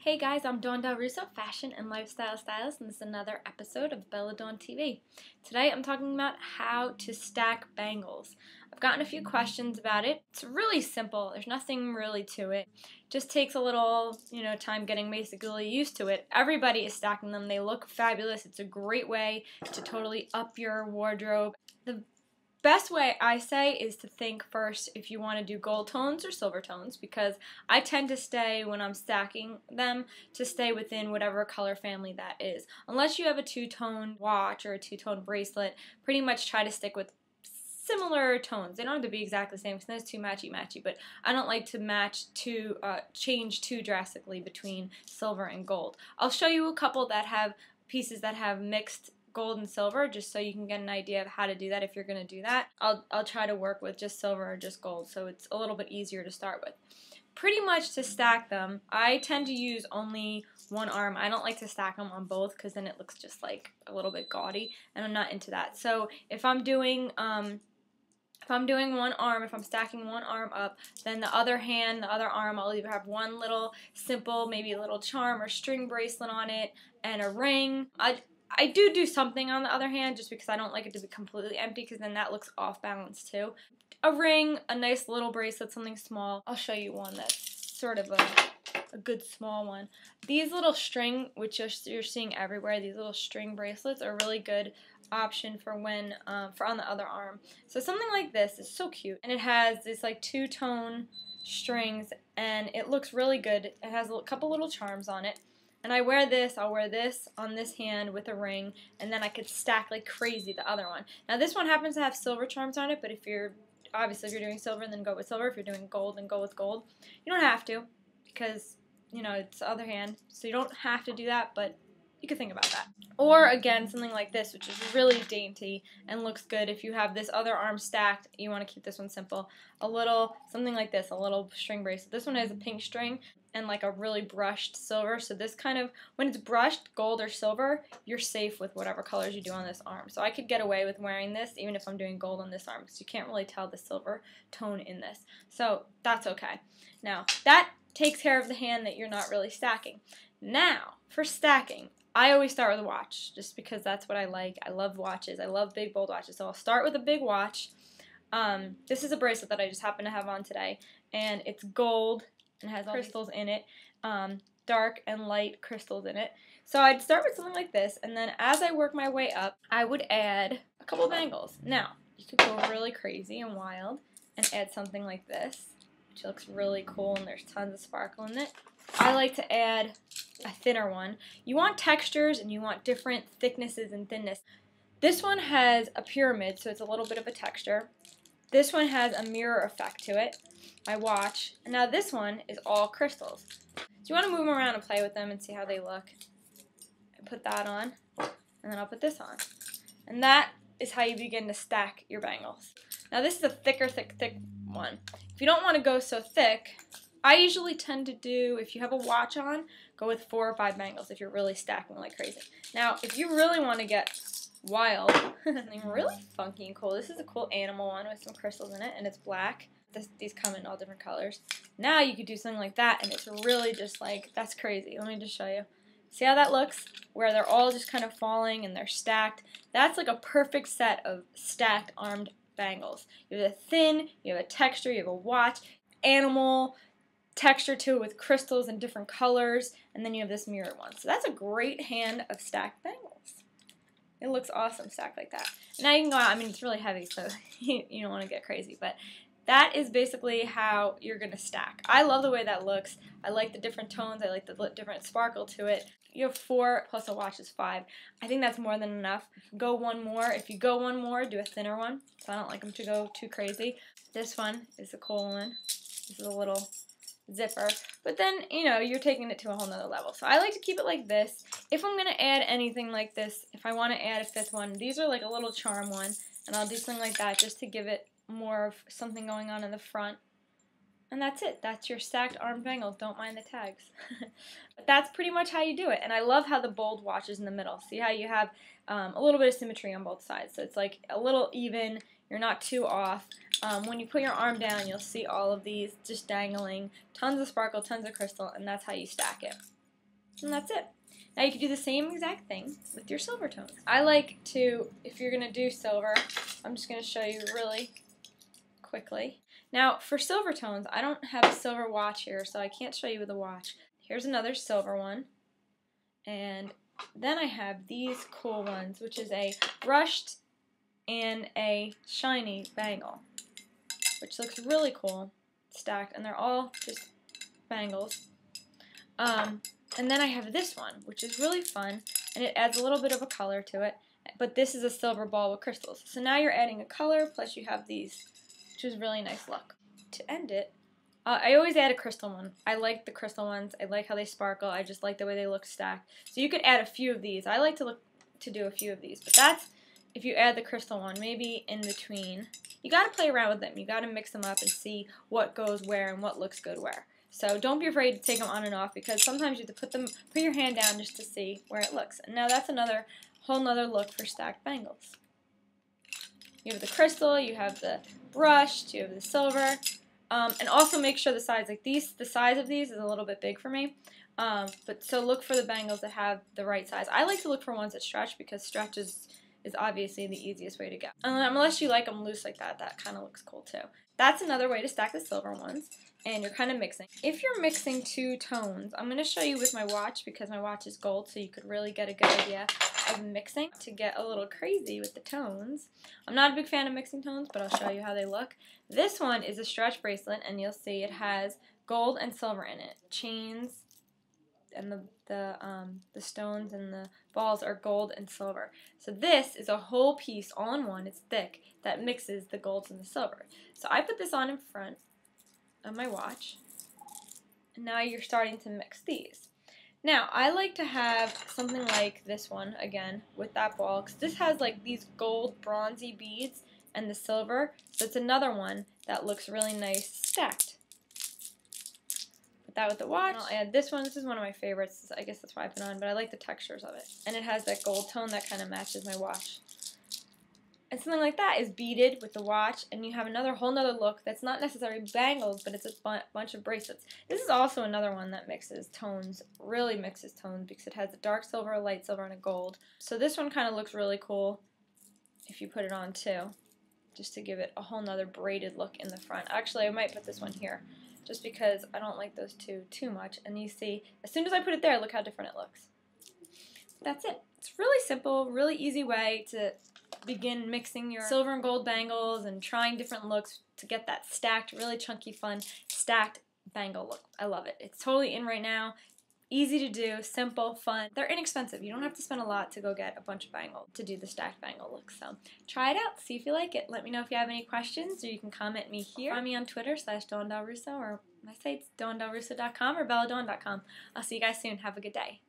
Hey guys, I'm Dawn Russo, fashion and lifestyle stylist, and this is another episode of Bella Dawn TV. Today I'm talking about how to stack bangles. I've gotten a few questions about it. It's really simple. There's nothing really to it. Just takes a little, time getting basically used to it. Everybody is stacking them. They look fabulous. It's a great way to totally up your wardrobe. The best way I say is to think first if you want to do gold tones or silver tones, because I tend to stay, when I'm stacking them, to stay within whatever color family that is. Unless you have a two-tone watch or a two-tone bracelet, pretty much try to stick with similar tones. They don't have to be exactly the same because then it's too matchy-matchy, but I don't like to change too drastically between silver and gold. I'll show you a couple that have pieces that have mixed gold and silver, just so you can get an idea of how to do that if you're going to do that. I'll try to work with just silver or just gold, so it's a little bit easier to start with. Pretty much to stack them, I tend to use only one arm. I don't like to stack them on both because then it looks just like a little bit gaudy, and I'm not into that. So if I'm doing one arm, if I'm stacking one arm up, then the other arm, I'll either have one little simple, maybe a little charm or string bracelet on it and a ring. I do something on the other hand, just because I don't like it to be completely empty, because then that looks off balance too. A ring, a nice little bracelet, something small. I'll show you one that's sort of a good small one. These little string, which you're seeing everywhere, these little string bracelets are a really good option for when for on the other arm. So something like this is so cute, and it has this like two-tone strings, and it looks really good. It has a couple little charms on it. And I'll wear this on this hand with a ring, and then I could stack like crazy the other one. Now this one happens to have silver charms on it, but if you're doing silver, then go with silver. If you're doing gold, then go with gold. You don't have to, because, it's the other hand, so you don't have to do that, but you could think about that. Or again, something like this, which is really dainty and looks good. If you have this other arm stacked, you want to keep this one simple. Something like this, a little string bracelet. This one has a pink string and like a really brushed silver. So this kind of, when it's brushed gold or silver, you're safe with whatever colors you do on this arm. So I could get away with wearing this even if I'm doing gold on this arm, because you can't really tell the silver tone in this. So that's okay. Now, that takes care of the hand that you're not really stacking. Now, for stacking, I always start with a watch, just because that's what I like. I love watches. I love big, bold watches. So I'll start with a big watch. This is a bracelet that I just happen to have on today, and it's gold and has all crystals in it, dark and light crystals in it. So I'd start with something like this, and then as I work my way up, I would add a couple of bangles. Now, you could go really crazy and wild and add something like this, which looks really cool, and there's tons of sparkle in it. I like to add a thinner one. You want textures and you want different thicknesses and thinness. This one has a pyramid, so it's a little bit of a texture. This one has a mirror effect to it, my watch. And now this one is all crystals. So you want to move them around and play with them and see how they look. I put that on, and then I'll put this on. And that is how you begin to stack your bangles. Now this is a thick one. If you don't want to go so thick, I usually tend to do, if you have a watch on, go with 4 or 5 bangles if you're really stacking like crazy. Now, if you really want to get wild, something really funky and cool, this is a cool animal one with some crystals in it, and it's black. These come in all different colors. Now you could do something like that, and it's really just like, that's crazy. Let me just show you. See how that looks? Where they're all just kind of falling and they're stacked. That's like a perfect set of stacked armed bangles. You have a thin, you have a texture, you have a watch, animal texture to it with crystals and different colors, and then you have this mirrored one. So that's a great hand of stacked bangles. It looks awesome stacked like that. Now you can go out, it's really heavy, so you don't want to get crazy, but that is basically how you're going to stack. I love the way that looks. I like the different tones. I like the different sparkle to it. You have 4 plus a watch is 5. I think that's more than enough. Go one more. If you go one more, do a thinner one, so I don't like them to go too crazy. This one is a cool one. This is a little zipper, but then you're taking it to a whole nother level. So I like to keep it like this. If I'm gonna add anything like this, if I want to add a 5th one, these are like a little charm one, and I'll do something like that just to give it more of something going on in the front. And that's it. That's your stacked arm bangles. Don't mind the tags. But that's pretty much how you do it. And I love how the bold watch is in the middle. See how you have a little bit of symmetry on both sides. So it's like a little even. You're not too off. When you put your arm down, you'll see all of these just dangling. Tons of sparkle, tons of crystal, and that's how you stack it. And that's it. Now you can do the same exact thing with your silver tones. I like to, if you're going to do silver, I'm just going to show you really quickly. Now for silver tones, I don't have a silver watch here, so I can't show you with a watch. Here's another silver one. And then I have these cool ones, which is a brushed and a shiny bangle, which looks really cool, stacked, and they're all just bangles. And then I have this one, which is really fun, and it adds a little bit of a color to it, but this is a silver ball with crystals. So now you're adding a color, plus you have these, which is a really nice look. To end it, I always add a crystal one. I like the crystal ones. I like how they sparkle. I just like the way they look stacked. So you could add a few of these. I like to do a few of these, but that's if you add the crystal one, maybe in between. You got to play around with them. You got to mix them up and see what goes where and what looks good where. So don't be afraid to take them on and off, because sometimes you have to put your hand down just to see where it looks. And now that's whole nother look for stacked bangles. You have the crystal, you have the brushed, you have the silver, and also make sure the size of these is a little bit big for me. So look for the bangles that have the right size. I like to look for ones that stretch, because stretch is obviously the easiest way to go. Unless you like them loose like that, that kind of looks cool too. That's another way to stack the silver ones, and you're kind of mixing. If you're mixing two tones, I'm going to show you with my watch, because my watch is gold, so you could really get a good idea of mixing to get a little crazy with the tones. I'm not a big fan of mixing tones, but I'll show you how they look. This one is a stretch bracelet, and you'll see it has gold and silver in it. Chains and the stones and the balls are gold and silver. So this is a whole piece all in one. It's thick, that mixes the golds and the silver. So I put this on in front of my watch, and now you're starting to mix these. Now I like to have something like this one again with that ball, because this has like these gold bronzy beads and the silver, so it's another one that looks really nice stacked. That with the watch. I'll add this one. This is one of my favorites. I guess that's why I put it on, but I like the textures of it. And it has that gold tone that kind of matches my watch. And something like that is beaded with the watch, and you have whole nother look that's not necessarily bangles, but it's a bunch of bracelets. This is also another one that mixes tones, really mixes tones, because it has a dark silver, a light silver, and a gold. So this one kind of looks really cool if you put it on too, just to give it a whole nother braided look in the front. Actually, I might put this one here, just because I don't like those two too much. And you see, as soon as I put it there, look how different it looks. That's it. It's really simple, really easy way to begin mixing your silver and gold bangles and trying different looks to get that stacked, really chunky, fun, stacked bangle look. I love it. It's totally in right now. Easy to do, simple, fun. They're inexpensive. You don't have to spend a lot to go get a bunch of bangles to do the stacked bangle look. So try it out. See if you like it. Let me know if you have any questions, or you can comment me here. Find me on Twitter /DawnDellRusso, or my site's DawnDellRusso.com or BellaDawn.com. I'll see you guys soon. Have a good day.